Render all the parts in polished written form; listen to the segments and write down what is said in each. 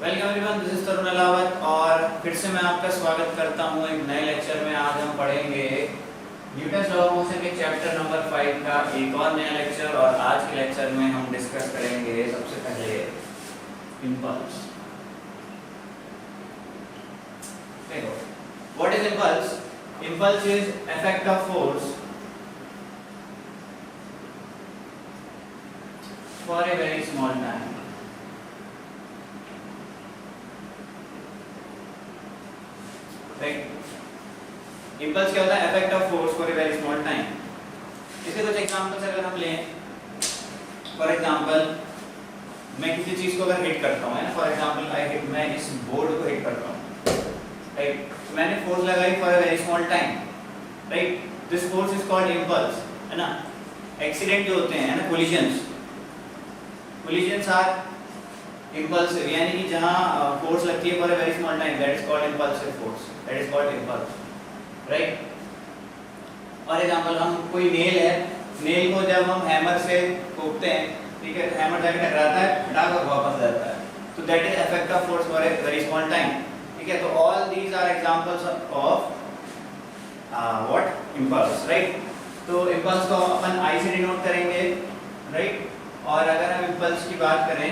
Welcome everyone, this is तरुण अलावत और फिर से मैं आपका स्वागत करता हूं एक नए लेक्चर में। आज हम पढ़ेंगे न्यूटन्स लॉ ऑफ मोशन के चैप्टर नंबर 5 का एक और नया लेक्चर। और आज के लेक्चर में हम डिस्कस करेंगे सबसे पहले इंपल्स। देखो, what is impulse? Impulse is effect of force for a very small time. Impulse क्या होता है? Effect of force for a very small time. इसके कुछ एग्जांपल्स अगर हम लें, फॉर एग्जांपल मैं किसी चीज को अगर हिट करता हूं, है ना, फॉर एग्जांपल मैं इस बोर्ड को हिट करता हूं, राइट? मैंने फोर्स लगाई for a very small time, right? This force is called impulse, है ना। एक्सीडेंट जो होते हैं ना, कोलिजन्स आर impulsive, यानी कि जहां फोर्स लगती है for a very small time, that is called impulsive force, that is called impulse, right? For example हम कोई नेल है, नेल को जब हम हैमर से ठोकते हैं, ठीक है, तो हैमर जाके टकराता है, फटाक और वापस जाता है, तो that is effect of force for a very small time, ठीक है। तो all these are examples of what? Impulse, right? तो इंपल्स को अपन आई से डिनोट करेंगे, राइट? और अगर हम इंपल्स की बात करें,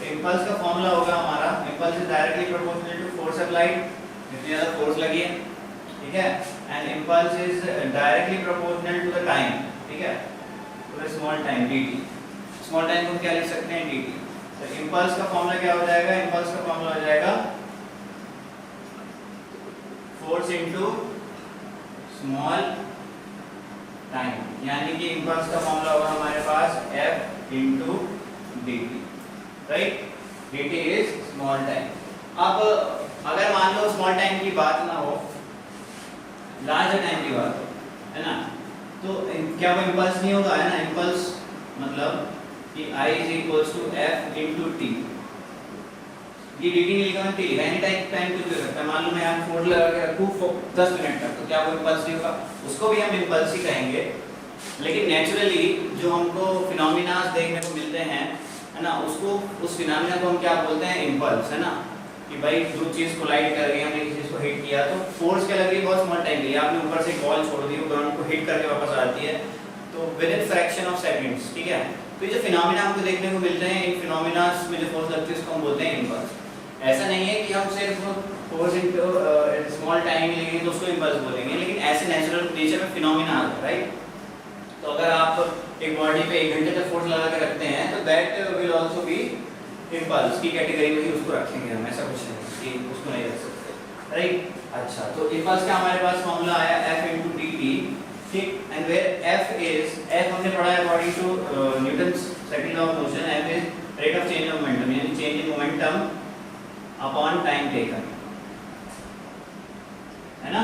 इंपल्स का फॉर्मूला होगा हमारा, impulse is directly proportional to force applied, जितनी ज्यादा फोर्स लगी है, ठीक है, and impulse is directly proportional to the time, ठीक है, to the small time dt। Small time को क्या लिख सकते हैं? dt। तो इंपल्स का फॉर्मूला क्या हो जाएगा? इंपल्स का फॉर्मूला हो जाएगा फोर्स इनटू स्मॉल टाइम, यानी कि इंपल्स का फॉर्मूला होगा हमारे पास f into dt, right? dt is small time. अब अगर मान लो स्मॉल टाइम की बात ना हो, लार्जर टाइम की बात हो, है ना, तो क्या वो इंपल्स नहीं होगा, है ना? इंपल्स मतलब कि i is equals to f into t। ये dt नहीं लिखा, मैं t लिखा, एनी टाइम कुछ भी हो सकता है। मान लो मैं यहाँ फोर्स लगा के रखूँ 10 मिनट तक, तो क्या वो इंपल्स नहीं होगा? उसको भी हम इंपल्स ही कहेंगे। लेकिन नेचुरली जो हमको फिनोमिना देखने को मिलते हैं, है ना, उसको, उस फिनोमिना को हम क्या बोलते हैं? इंपल्स, है ना। कि भाई दो चीज कोलाइड कर रही है, हमने किसी चीज को हिट किया, तो फोर्स क्या लग रही है? बहुत स्मॉल टाइम के लिए आपने ऊपर से बॉल छोड़ दी, वो ग्राउंड को हिट करके वापस आती है, तो with in fraction of seconds, ठीक है। तो ये जो फिनोमिना हमको देखने को मिलते हैं, इन फिनोमिना में जो फोर्स लगती है उसको हम बोलते हैं इंपल्स। ऐसा नहीं है कि हम सिर्फ फोर्स इनटू स्मॉल टाइम लेंगे तो उसको इंपल्स बोलेंगे, लेकिन ऐसे नेचुरल नेचर में फिनोमिना आता है, राइट? तो अगर आप एक बॉडी पे 1 घंटे तक फोर्स लगा के रखते हैं, तो that will also be impulse की कैटेगरी में ही उसको रखेंगे हम, ऐसा कुछ नहीं कि उसको नहीं रख सकते, राइट? अच्छा, तो इंपल्स का हमारे पास फॉर्मूला आया f इनटू dt, ठीक, एंड वेयर f हमने पढ़ा है according to Newton's second law of motion, f is rate of change of momentum, यानी change in momentum upon time taken, है ना,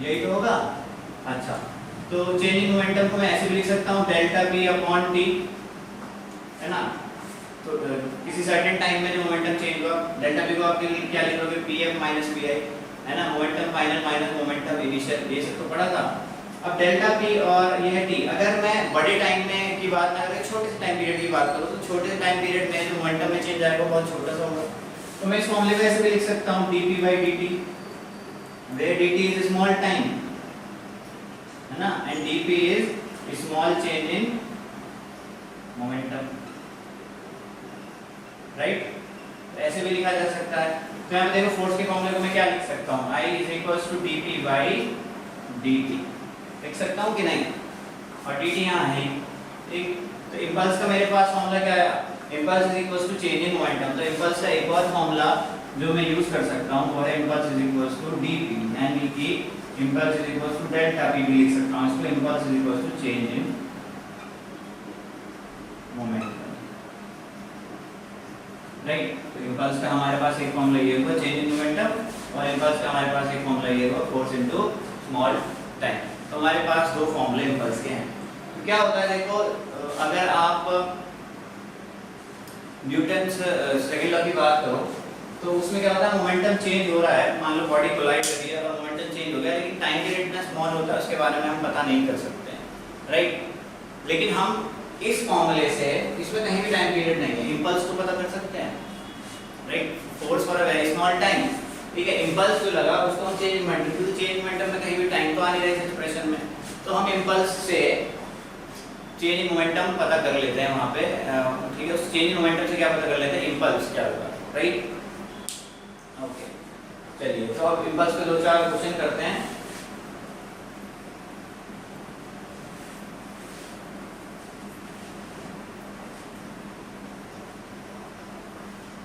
यही तो होगा। अच्छा, तो चेंज इन मोमेंटम को मैं ऐसे भी लिख सकता हूँ डेल्टा p अपॉन t, है ना। तो किसी सर्टेन टाइम में जो मोमेंटम चेंज हुआ, डेल्टा p को आप क्या लिखोगे? pf माइनस pi, है ना, momentum final minus momentum initial, ये सब तो पढ़ा था। अब डेल्टा p और ये है t। अगर मैं बड़े टाइम में की बात ना करें, छोटे से टाइम पीरियड की बात करूँ, तो छोटे से टाइम पीरियड में जो मोमेंटम में चेंज आएगा बहुत छोटा सा होगा, तो मैं इस फॉर्मूले को ऐसे भी लिख सकता हूँ dp by dt, where dt is small time, है ना, and dp is small change in momentum, right? तो ऐसे भी लिखा जा सकता है। तो यहाँ पे देखो फोर्स के फॉर्मूले को मैं क्या लिख सकता हूँ? I is equals to dp by dt लिख सकता हूँ कि नहीं? और dt यहाँ है, ठीक। तो इंपल्स का मेरे पास फॉर्मूला क्या है? Impulse is equals to change in momentum. तो इंपल्स का एक और फॉर्मूला जो मैं यूज कर सकता हूँ वो है impulse is equals to dp, यानी कि impulse is equals to delta p भी लिख सकता हूँ इसको। Impulse is equals to change in momentum, right? तो इंपल्स का हमारे पास एक फॉर्मूला ये होगा चेंज इन मोमेंटम, और इंपल्स का हमारे पास एक फॉर्मूला ये होगा फोर्स इनटू स्मॉल टाइम। तो हमारे पास दो फॉर्मूले इंपल्स के हैं। तो क्या होता है, देखो, अगर आप न्यूटन्स सेकंड लॉ की बात करो, तो उसमें क्या होता है? मोमेंटम चेंज हो रहा है, मान लो बॉडी कोलाइड कर रही है और मोमेंटम चेंज हो गया, लेकिन टाइम पीरियड इतना स्मॉल होता है उसके बारे में हम पता नहीं कर सकते हैं, राइट? लेकिन हम इस फॉर्मूले से, इसमें कहीं भी टाइम पीरियड नहीं है, इंपल्स तो पता कर सकते हैं, राइट? Force for a very small time, ठीक है। इम्पल्स जो लगा उसको हम चेंज मोमेंटम, क्योंकि चेंज मोमेंटम में कहीं भी टाइम तो आ नहीं रहा है एक्सप्रेशन में, तो हम इम्पल्स से चेंज इन मोमेंटम पता कर लेते हैं वहाँ पे, ठीक है। उस चेंज इन मोमेंटम से क्या पता कर लेते हैं, इम्पल्स क्या होगा, राइट। ओके चलिए, तो अब इम्पल्स पे 2-4 क्वेश्चन करते हैं।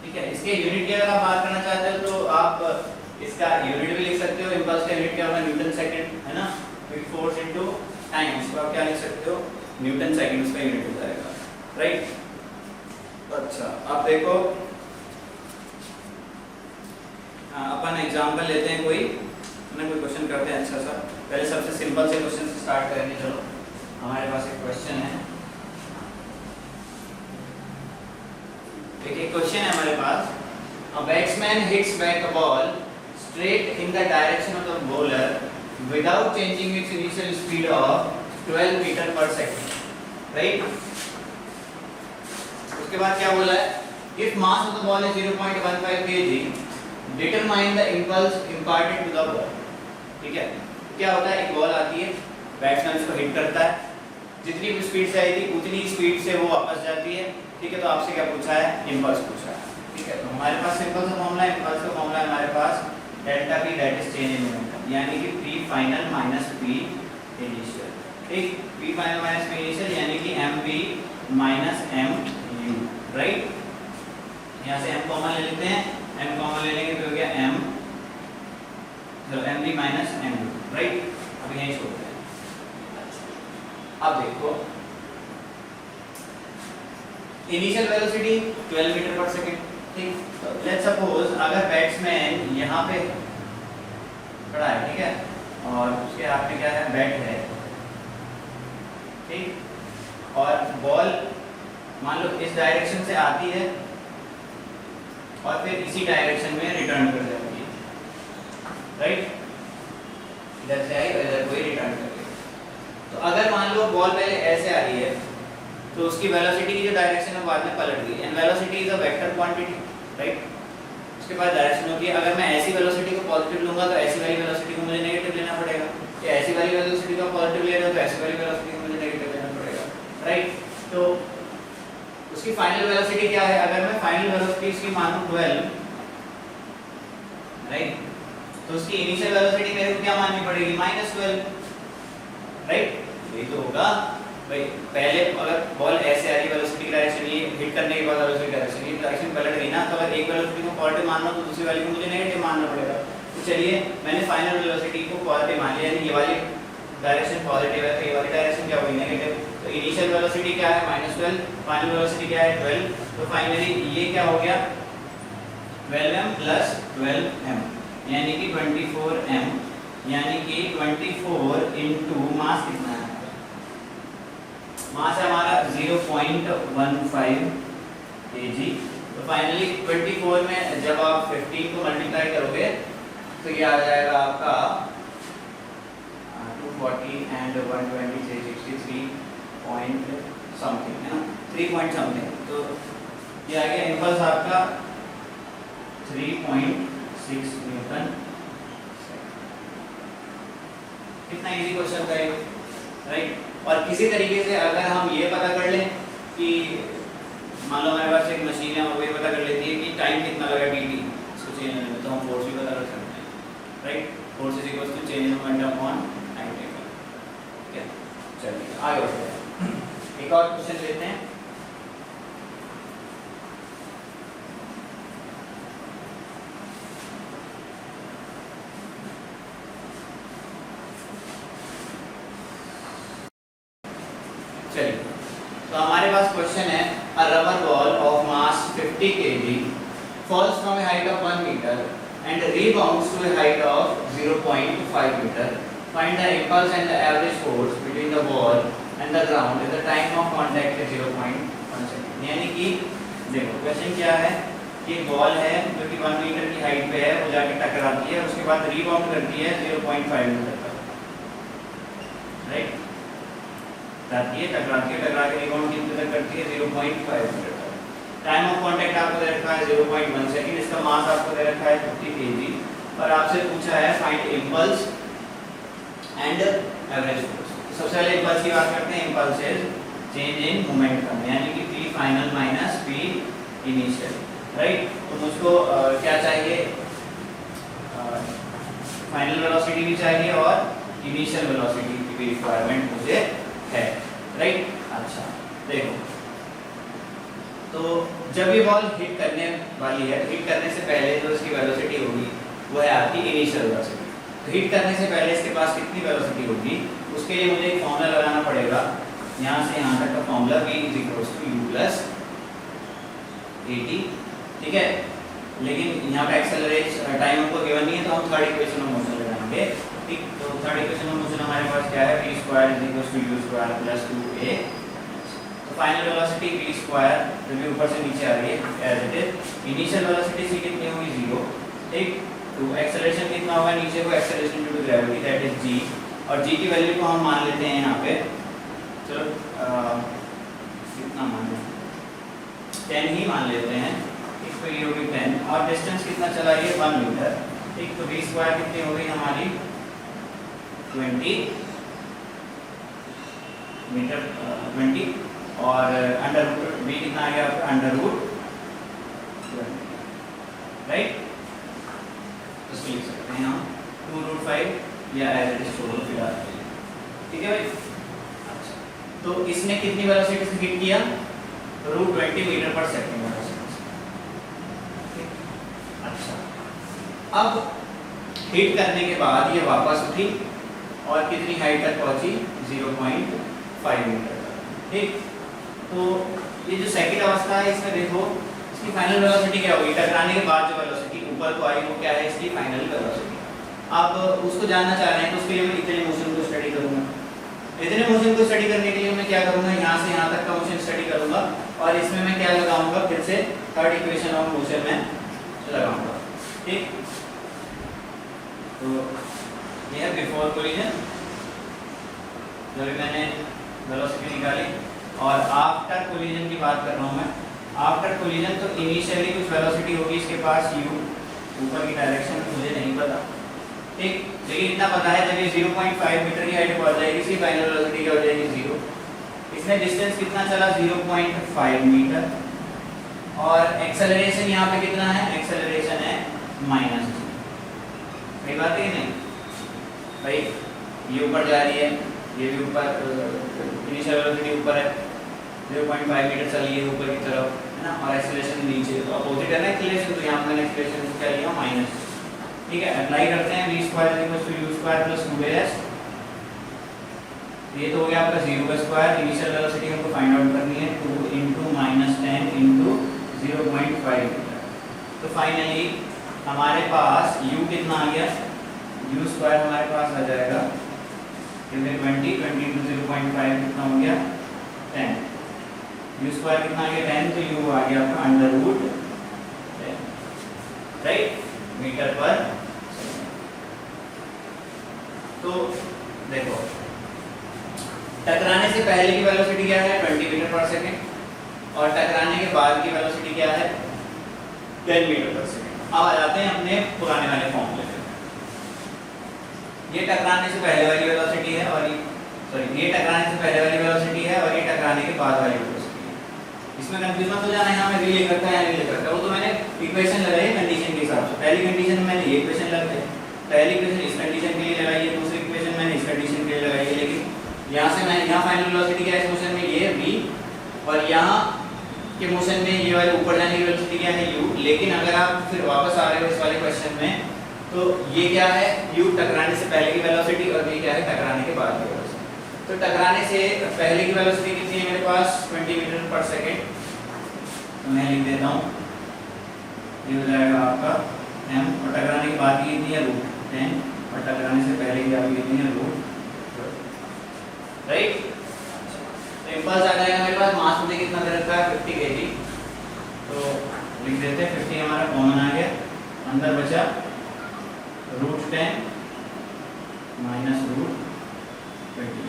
ठीक है, इसके यूनिट की अगर आप बात करना चाहते हो तो आप इसका यूनिट भी लिख सकते हो। इम्पल्स का यूनिट क्या होगा, न्यूटन सेकंड, है ना। क्योंकि फोर्स इनटू टाइम, इसको आप क्या लिख सकते हो, न्यूटन सेकंड उसका यूनिट हो जाएगा, राइट। अच्छा अब देखो, अपन एग्जांपल लेते हैं कोई क्वेश्चन करते हैं अच्छा सा। पहले सबसे सिंपल से क्वेश्चन से स्टार्ट करेंगे। चलो हमारे पास एक क्वेश्चन है, देखिए क्वेश्चन है हमारे पास, a batsman hits back a ball straight in the direction of the bowler without changing its initial speed of 12 metre पर सेकंड, राइट। उसके बाद क्या बोला है, if mass of the ball is 0.15 kg determine the impulse imparted to the ball, ठीक है। क्या होता है, एक बॉल आती है, बैट्समैन उसको हिट करता है, जितनी भी स्पीड से आई थी उतनी स्पीड से वो वापस जाती है, ठीक है। तो आपसे क्या पूछा है, इम्पल्स पूछा है, ठीक है। तो हमारे पास सिंपल सा फॉर्मूला है, इम्पल्स का फॉर्मूला है हमारे पास delta p, that is change in momentum, यानी कि p final minus p initial, ठीक। P final minus p initial यानी कि m P minus M you, right. यहाँ से एम कॉमन ले लेते हैं, एम कॉमन ले लेंगे तो हो गया एम, चलो M P minus M you, right. अब यहीं छोड़ते हैं। अब देखो इनिशियल वेलोसिटी 12 मीटर पर सेकंड, ठीक। तो लेट्स सपोज अगर बैट्समैन यहाँ पे खड़ा है, ठीक है, और उसके हाथ में क्या है, बैट है, ठीक। और बॉल मान लो इस डायरेक्शन से आती है और फिर इसी डायरेक्शन में रिटर्न कर जाती है, राइट। इधर से आई और इधर कोई रिटर्न कर गई। तो अगर मान लो बॉल पहले ऐसे आ रही है तो उसकी वेलोसिटी की जो डायरेक्शन है बाद में पलट गई, and velocity is a vector quantity, right. उसके बाद डायरेक्शन होगी, अगर मैं ऐसी वेलोसिटी को पॉजिटिव लूंगा तो ऐसी वाली वेलोसिटी को मुझे नेगेटिव लेना पड़ेगा, या ऐसी वाली वेलोसिटी को पॉजिटिव ले रहे हो तो ऐसी वाली वेलोसिटी को मुझे नेगेटिव लेना पड़ेगा, राइट। तो उसकी फाइनल वेलोसिटी क्या है, अगर मैं फाइनल वेलोसिटी इसकी मानूं 12, राइट, तो उसकी इनिशियल वेलोसिटी मेरे को क्या माननी पड़ेगी, -12, राइट। यही तो होगा भाई। पहले अगर बॉल ऐसे आ रही वेलोसिटी की डायरेक्शन, ये हिट करने के बाद वेलोसिटी डायरेक्शन, ये डायरेक्शन पलट गई ना, तो अगर एक वेलोसिटी को पॉजिटिव मानना तो दूसरी वाली को मुझे नेगेटिव मानना पड़ेगा। तो चलिए मैंने फाइनल वेलोसिटी को पॉजिटिव मान लिया, यानी ये वाली डायरेक्शन पॉजिटिव है तो ये वाली डायरेक्शन क्या होगी, नेगेटिव। तो इनिशियल वेलोसिटी क्या है, -12, फाइनल वेलोसिटी क्या है, 12। तो फाइनली ये क्या हो गया, 12m प्लस 12m यानी कि 24m, यानी कि 24 इनटू मास कितना है, मास है हमारा 0.15 kg। तो फाइनली 24 में जब आप 15 को मल्टीप्लाई करोगे तो ये आ जाएगा आपका 240 एंड 120 363 पॉइंट समथिंग, है ना, 3 पॉइंट समथिंग। तो ये आ गया इम्पल्स आपका 3.6 न्यूटन। कितना इजी क्वेश्चन था ये, राइट। और किसी तरीके से अगर हम ये पता कर लें कि मान लो हमारे पास एक मशीन है, वो ये पता कर लेती है कि टाइम कितना लगा dt इसको चेंज होने में, तो हम फोर्स भी पता कर सकते हैं, राइट। Force is equal to change in momentum on time taken, ठीक है। चलिए आगे बढ़ते हैं, एक और क्वेश्चन लेते हैं। चलिए तो हमारे पास क्वेश्चन है, अ rubber ball of mass 50 kg falls from a height of 1 meter and rebounds to a height of 0.5 meter. Find the impulse and the average force between the ball and the ground at the time of contact is 0.1 second. यानी कि देखो question क्या है, कि ball है जो कि 1 metre की हाइट पे है, वो जाके टकराती है, उसके बाद रीबाउंड करती है 0.5 मीटर तक, राइट। टकरा के रिबाउंड कितने तक करती है, 0.5 मीटर तक। टाइम ऑफ कांटेक्ट आपको दे रखा है 0.1 सेकंड, इसका मास आपको दे रखा है 50 kg और आपसे पूछा है find impulse and average force. सबसे पहले इम्पल्स की बात करते हैं। Impulse is change in momentum, यानी कि p final minus p initial, right. तो मुझको क्या चाहिए, फाइनल वेलोसिटी भी चाहिए और इनिशियल वेलोसिटी की भी रिक्वायरमेंट मुझे है, राइट। अच्छा देखो, तो जब ये बॉल हिट करने वाली है, हिट करने से पहले जो इसकी वेलोसिटी होगी वो है आपकी इनिशियल वेलोसिटी। तो हिट करने से पहले इसके पास कितनी वेलोसिटी होगी, उसके लिए मुझे एक फॉर्मूला लगाना पड़ेगा। यहाँ से यहाँ तक का फॉर्मूला v = u + at, ठीक है। लेकिन यहाँ पे एक्सेलरेशन टाइम हमको गिवन नहीं है, तो हम थर्ड इक्वेशन ऑफ मोशन लगाएंगे, ठीक। तो थर्ड इक्वेशन ऑफ मोशन हमारे पास क्या है, v² = u² + 2a। तो फाइनल वेलोसिटी v² जो भी ऊपर से नीचे आ रही है as it is. Initial velocity c कितनी होगी 0, ठीक। तो एक्सेलरेशन कितना होगा नीचे को, acceleration due to gravity that is g, और g की वैल्यू को हम मान लेते हैं यहाँ पे, चलो कितना मान लेते हैं, 10 ही मान लेते हैं, ठीक। तो ये होगी 10 और डिस्टेंस कितना चला, ये 1 मीटर, ठीक। तो v² कितनी हो गई हमारी 20 मीटर 20 और अंडर रूट v कितना आ गया आपका, अंडर रूट 20, राइट। तो इसको लिख सकते हैं हम 2√5 या एज इट इज छोड़ो फिलहाल, ठीक है भाई। अच्छा, तो इसने कितनी वेलोसिटी से हिट किया, √20 मीटर पर सेकंड वेलोसिटी, ठीक। अच्छा, अब हिट करने के बाद ये वापस उठी और कितनी हाइट तक पहुंची, 0.5 मीटर, ठीक। तो ये जो सेकंड अवस्था है, इसमें देखो इसकी फाइनल वेलोसिटी क्या होगी, टकराने के बाद जो वेलोसिटी ऊपर को आई वो क्या है, इसकी फाइनल वेलोसिटी। आप उसको जानना चाह रहे हैं, तो उसके लिए मैं इतने मोशन को स्टडी करूंगा। इतने मोशन को स्टडी करने के लिए मैं क्या करूंगा, यहाँ से यहाँ तक का मोशन स्टडी करूंगा और इसमें मैं क्या लगाऊंगा, फिर से थर्ड इक्वेशन ऑफ मोशन में लगाऊंगा, ठीक। तो ये है बिफोर कोलिजन, जब मैंने वेलोसिटी निकाली, और आफ्टर कोलिजन की बात कर रहा हूँ मैं। आफ्टर कोलिजन तो इनिशियली कुछ वेलोसिटी होगी इसके पास u, ऊपर की डायरेक्शन में मुझे नहीं पता, ठीक। लेकिन इतना पता है जब ये 0.5 मीटर की हाइट पहुंच जाएगी, इसकी फाइनल वेलोसिटी क्या हो जाएगी 0। इसने डिस्टेंस कितना चला, 0.5 मीटर, और एक्सेलरेशन यहाँ पे कितना है, एक्सेलरेशन है -g। सही बात है कि नहीं भाई, ये ऊपर जा रही है, ये भी ऊपर, इनिशियल वेलोसिटी ऊपर है, 0.5 मीटर चली है ऊपर की तरफ, है ना, और एक्सेलरेशन नीचे, तो अपोजिट है ना एक्सेलरेशन, तो यहाँ पे मैंने एक्सेलरेशन को क्या लिया माइनस, ठीक है। अप्लाई करते हैं, v² = u² + 2as। ये तो हो गया आपका 0², इनिशियल वेलोसिटी हमको फाइंड आउट करनी है, 2 × -10 × 0.5 मीटर। तो फाइनली हमारे पास u कितना आ गया, u² हमारे पास आ जाएगा 20 × 0.5 कितना हो गया 10, u² कितना आ गया 10, तो u आ गया आपका √10, राइट, मीटर पर सेकंड। तो देखो, टकराने से पहले की वेलोसिटी क्या है, 20 मीटर पर सेकंड, और टकराने के बाद की वेलोसिटी क्या है, 10 मीटर पर सेकंड। अब आ जाते हैं अपने पुराने वाले फॉर्मूले पे। ये टकराने से पहले वाली वेलोसिटी है और ये टकराने से पहले वाली वेलोसिटी है और ये टकराने के बाद वाली वेलोसिटी है। इसमें कंफ्यूज मत हो जाना, यहाँ मैं v लिख रखा है या नहीं लिख रखा है, वो तो मैंने इक्वेशन लगाई है कंडीशन के हिसाब से। पहली कंडीशन में मैंने ये इक्वेशन लगाई, पहली इक्वेशन इस कंडीशन के लिए लगाई है, दूसरी इक्वेशन मैंने इस कंडीशन के लिए लगाई है। लेकिन यहाँ से मैंने, यहाँ फाइनल वेलोसिटी क्या है इस मोशन में, ये v, और यहाँ के मोशन में ये वाले ऊपर जाने की वेलोसिटी क्या है u। लेकिन अगर आप फिर वापस आ रहे हो इस वाले क्वेश्चन में, तो ये क्या है u टकराने से पहले की वेलोसिटी, और ये क्या है टकराने के बाद की वेलोसिटी। तो टकराने से पहले की वेलोसिटी कितनी है मेरे पास, 20 मीटर पर सेकंड, तो मैं लिख देता हूँ, ये हो जाएगा आपका m, और टकराने के बाद की कितनी है √10, और टकराने से पहले की आपकी कितनी है √12, राइट। तो इम्पल्स आ जाएगा मेरे पास, मास मुझे कितना दे रखा है 50 kg, तो लिख देते हैं 50 हमारा कॉमन आ गया, अंदर बचा √10 माइनस √20,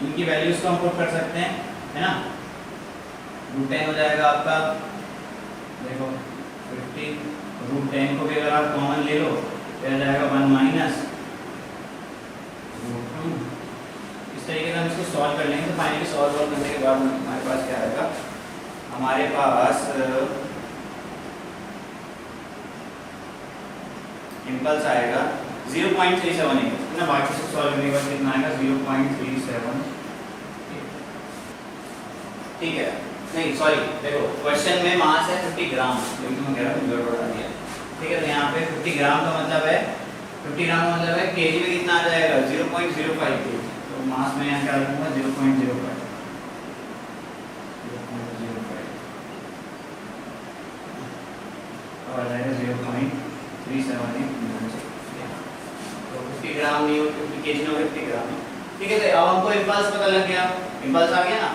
इनकी वैल्यूज को हम पुट कर सकते हैं, है ना। √10 हो जाएगा आपका देखो 50 रूट 10 को भी अगर आप कॉमन ले लो तो आ जाएगा 1 माइनस रूट 2। इस तरीके से हम इसको सॉल्व कर लेंगे। तो फाइनली सॉल्व करने के बाद हमारे पास क्या आएगा, हमारे पास इम्पल्स आएगा 0.378 ना, बाकी से सॉल्व करने के बाद कितना आएगा 0.37। ठीक है, नहीं सॉरी, देखो क्वेश्चन में मास है 50 ग्राम, लेकिन मैं कह रहा हूँ गड़बड़ आ गया। ठीक है, तो यहाँ पे 50 ग्राम का मतलब है, 50 ग्राम का मतलब है केजी में कितना आ जाएगा 0.05 केजी। तो मास में यहाँ क्या रखूँगा 0.05 और आ जाएगा 0.378। तो 50 ग्राम नहीं हो, 50 केजी में 50 ग्राम। ठीक है, तो अब हमको इम्पल्स पता लग गया, इम्पल्स आ गया ना,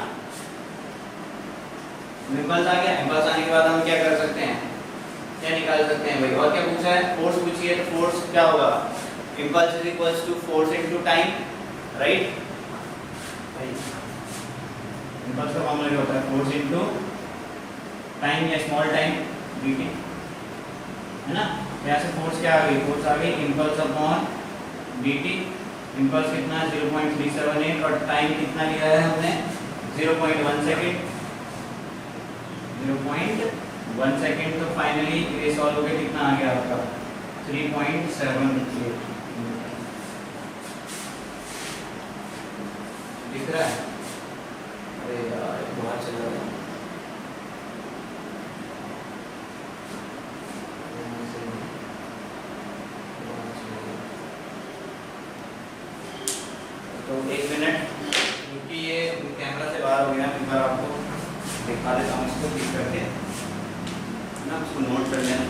इम्पल्स आ गया। इम्पल्स आने के बाद हम क्या कर सकते हैं, क्या निकाल सकते हैं भाई, और क्या पूछा है, फोर्स पूछी है। तो फोर्स क्या होगा, impulse is equals to force into time, right. Impulse का फॉर्मूला क्या होता है, फोर्स इनटू टाइम या स्मॉल टाइम dt, है ना। यहाँ से फोर्स क्या आ गई, फोर्स आ गई इम्पल्स अपॉन dt। इम्पल्स कितना 0.378 और टाइम कितना लिया है हमने 0.1 सेकेंड, 0.1 सेकेंड। तो फाइनली ये सॉल्व हो गया, कितना आ गया आपका 3.78 दिख रहा है। अरे यार बहुत चल रहा है। तो 1 मिनट, क्योंकि ये कैमरा से बाहर हो गया, एक बार आपको दिखा देता हूँ इसको ठीक करके ना, उसको नोट कर लेना।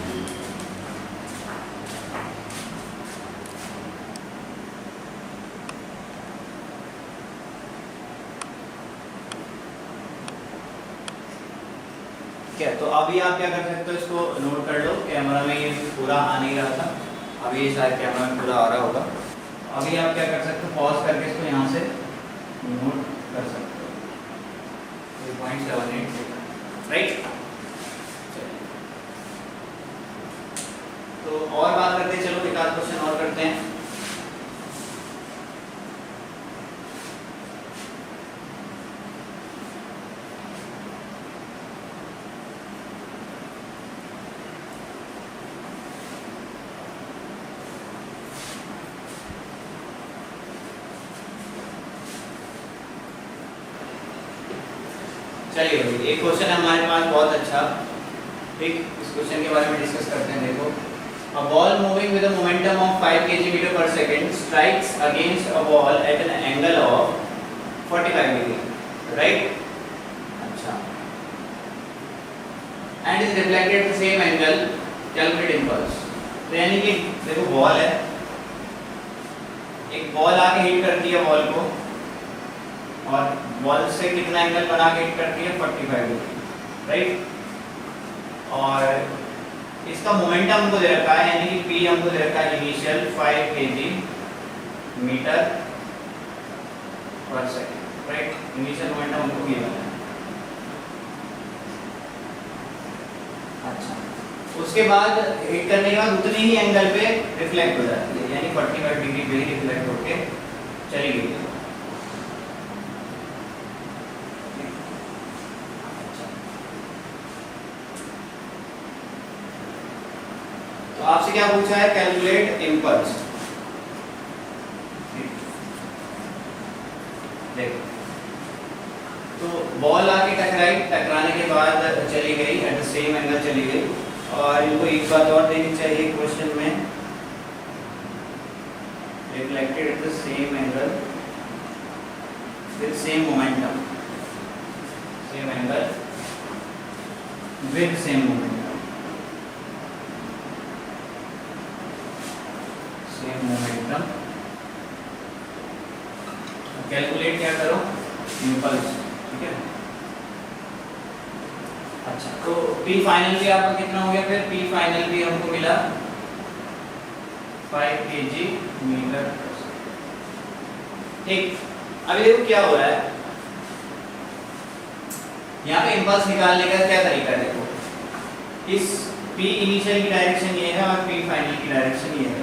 क्या, तो अभी आप क्या कर सकते हो, इसको नोट कर लो। कैमरा में ये पूरा आ नहीं रहा था, अभी ये शायद कैमरा में पूरा आ रहा होगा। अभी आप क्या कर सकते हो, पॉज करके इसको यहाँ से नोट कर सकते हो 0.78, राइट। तो और बात करते हैं, चलो एक आध क्वेश्चन और करते हैं। चलिए भाई, एक क्वेश्चन है हमारे पास बहुत अच्छा, ठीक, इस क्वेश्चन के बारे में डिस्कस करते हैं। देखो, a ball moving with a momentum of 5 kg per second strikes against a wall at an angle of 45 degree, right? अच्छा, and is reflected at the same angle, calculate impulse। तो यानी कि देखो बॉल है, एक बॉल आके hit करती है वॉल को, और बॉल से कितना एंगल बना के हिट करती है 45 डिग्री, राइट। और इसका मोमेंटम हमको दे रखा है, यानी कि p हमको दे रखा है इनिशियल 5 kg मीटर पर सेकंड, राइट। इनिशियल मोमेंटम हमको गिवन है। अच्छा, उसके बाद हिट करने के बाद उतने ही एंगल पे रिफ्लेक्ट हो जाती है, यानी 45 डिग्री पे ही रिफ्लेक्ट होके चली गई है। तो आपसे क्या पूछा है, कैलकुलेट इम्पल्स। देखो, तो बॉल आके टकराई, टकराने के बाद चली गई, एट द सेम एंगल चली गई। और इनको एक बात और देनी चाहिए क्वेश्चन में, reflected at the same angle with same momentum, same angle with same momentum, same momentum. Calculate क्या करो, इम्पल्स, ठीक है। अच्छा, तो P फाइनल भी आपका कितना हो गया, फिर P फाइनल भी हमको मिला 5 kg मीटर। ठीक, अभी देखो क्या हो रहा है, यहाँ पे इम्पल्स निकालने का क्या तरीका है। देखो, इस P इनिशियल की डायरेक्शन ये है और P फाइनल की डायरेक्शन ये है।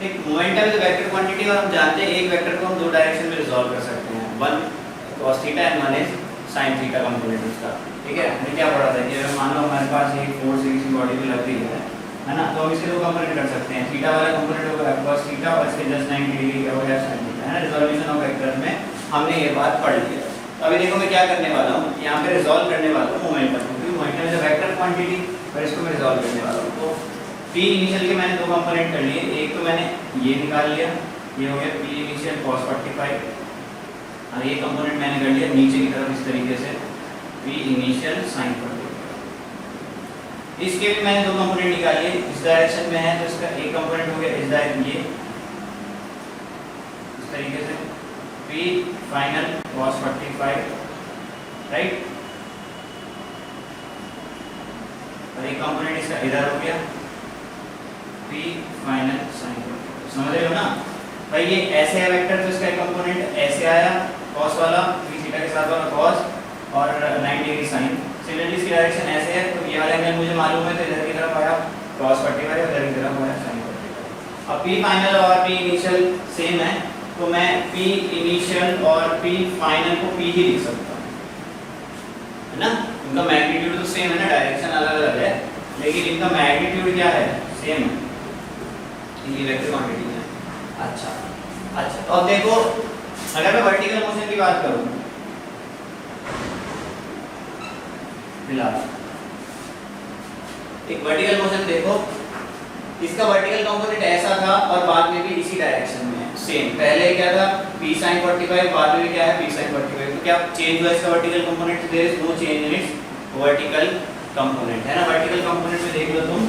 एक मोमेंटम इज वेक्टर क्वांटिटी और हम जानते हैं एक वेक्टर को हम दो डायरेक्शन में रिजॉल्व कर सकते हैं, one cos theta and one is sin theta component उसका। ठीक है, हमने क्या पढ़ा था कि अगर मान लो हमारे पास एक फोर्स किसी बॉडी पे लग रही है ना, तो हम इसके दो कंपोनेंट कर सकते हैं। थीटा वाला कंपोनेंट होगा cos थीटा और इसके जस्ट 90 डिग्री का होगा sin थीटा, है ना। रिजोल्यूशन ऑफ वेक्टर में हमने ये बात पढ़ ली है। तो अभी देखो मैं क्या करने वाला हूँ, यहाँ पे रिजॉल्व करने वाला हूँ मोमेंटम, क्योंकि momentum is a vector quantity और इसको मैं रिजॉल्व करने वाला हूँ। तो P इनिशियल के मैंने दो कंपोनेंट कर लिए, एक तो मैंने ये निकाल लिया, ये हो गया P इनिशियल cos 45 और ये कंपोनेंट मैंने कर लिया नीचे की तरफ इस तरीके से P इनिशियल sin 45। इसके भी मैंने दो कंपोनेंट निकाल लिए, इस डायरेक्शन में है तो इसका एक कंपोनेंट हो गया इस डायरेक्शन ये इस तरीके से P फाइनल cos 45, राइट। और एक कंपोनेंट इसका इधर हो गया P फाइनल sin 45। समझ रहे हो ना भाई, ये ऐसे है वेक्टर, तो इसका एक कंपोनेंट ऐसे आया cos वाला P थीटा के साथ वाला cos और 90 डिग्री sin। सिमिलरली इसकी डायरेक्शन ऐसे है, तो ये वाला एंगल मुझे मालूम है, तो इधर की तरफ आया cos 45 और इधर की तरफ आया sin 45। अब P फाइनल और P इनिशियल सेम है, तो मैं P इनिशियल और P फाइनल को P ही लिख सकता हूँ, है ना। इनका मैग्नीट्यूड तो सेम है ना, डायरेक्शन अलग अलग है, लेकिन इनका मैग्नीट्यूड क्या है, सेम है, ये वेक्टर क्वांटिटी है। अच्छा तो अब देखो, अगर मैं वर्टिकल मोशन की बात करूं फिलहाल, एक वर्टिकल मोशन देखो, इसका वर्टिकल कंपोनेंट ऐसा था और बाद में भी इसी डायरेक्शन में है सेम। पहले क्या था P sin 45, बाद में भी क्या है P sin 45। तो क्या चेंज हुआ इसका vertical component? There is no change in its vertical component, है ना। वर्टिकल कंपोनेंट में देख लो तुम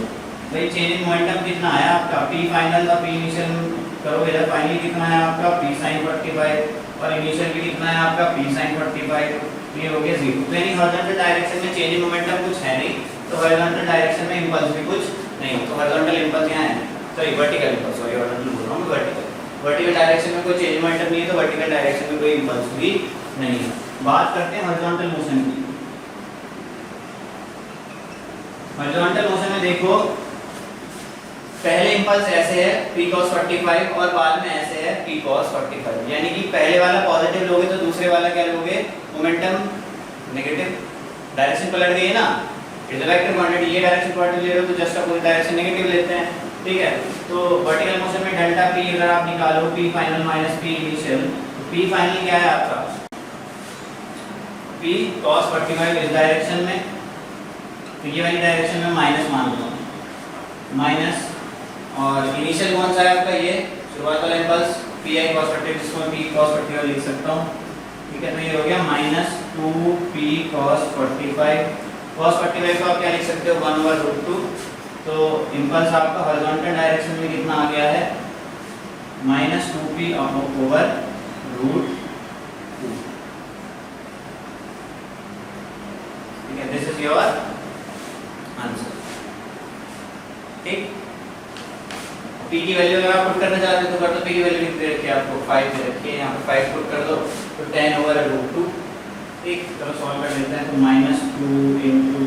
भाई, चेंज इन मोमेंटम कितना आया आपका, P फाइनल का P इनिशियल करो, इधर फाइनल कितना है आपका P sin 45 और इनिशियल भी कितना है आपका P sin 45, ये हो गया 0। तो यानी हॉरिजॉन्टल डायरेक्शन में चेंज इन मोमेंटम कुछ है नहीं, तो हॉरिजॉन्टल डायरेक्शन में इंपल्स भी कुछ नहीं, तो हॉरिजॉन्टल इंपल्स यहाँ है, sorry vertical impulse, sorry horizontal बोल रहा हूँ, वर्टिकल डायरेक्शन में कोई चेंज इन मोमेंटम नहीं है, तो वर्टिकल डायरेक्शन में कोई इंपल्स भी नहीं है। बात करते हैं हॉरिजॉन्टल मोशन की। हॉरिजॉन्टल मोशन में देखो, पहले इंपल्स ऐसे है P cos 45 और बाद में ऐसे है P cos 45, यानी कि पहले वाला पॉजिटिव लोगे तो दूसरे वाला क्या लोगे, मोमेंटम नेगेटिव, डायरेक्शन पलट गई है ना। इट्स अ वेक्टर क्वांटिटी, ये डायरेक्शन पॉजिटिव ले रहे हो तो जस्ट अपोजिट डायरेक्शन नेगेटिव लेते हैं, ठीक है। तो वर्टिकल मोशन में डेल्टा P अगर आप निकालो P final minus P initial, तो P फाइनल क्या है आपका P cos 45 इस डायरेक्शन में, तो ये वाली डायरेक्शन में माइनस मान लो, माइनस, और इनिशियल कौन सा है आपका, ये शुरुआत वाला इंपल्स Pi cos 45, जिसको मैं P cos 45 लिख सकता हूँ, ठीक है। तो ये हो गया माइनस 2P cos 45, cos 45 को आप क्या लिख सकते हो 1/√2। तो इंपल्स आपका हॉरिजॉन्टल डायरेक्शन में कितना आ गया है, माइनस 2P /√2, ठीक है। दिस इज योर आंसर, ठीक। P की वैल्यू अगर आप पुट करना चाहते हो तो कर दो, P की वैल्यू कितनी रखी है आपको 5 दे रखी है, यहाँ पे 5 पुट कर दो तो 10/√2, ठीक। चलो सॉल्व कर लेते हैं। तो माइनस 2 इंटू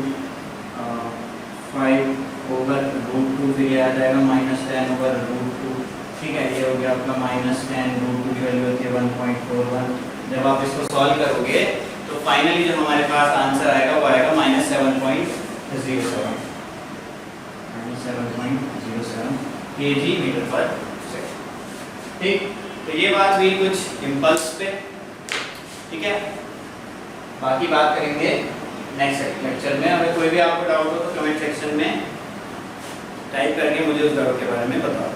5/√2, फिर ये आ जाएगा माइनस 10/√2, ठीक है। ये हो गया आपका माइनस 10/√2 की वैल्यू होती है 1.41। जब आप इसको सॉल्व करोगे तो फाइनली जो हमारे पास आंसर आएगा वो आएगा माइनस 7.07 kg मीटर पर सेकंड, ठीक। तो ये बात हुई कुछ इंपल्स पे, ठीक है। बाकी बात करेंगे नेक्स्ट लेक्चर में। अगर कोई भी आपको डाउट हो तो कमेंट सेक्शन में टाइप करके मुझे उस डाउट के बारे में बताओ।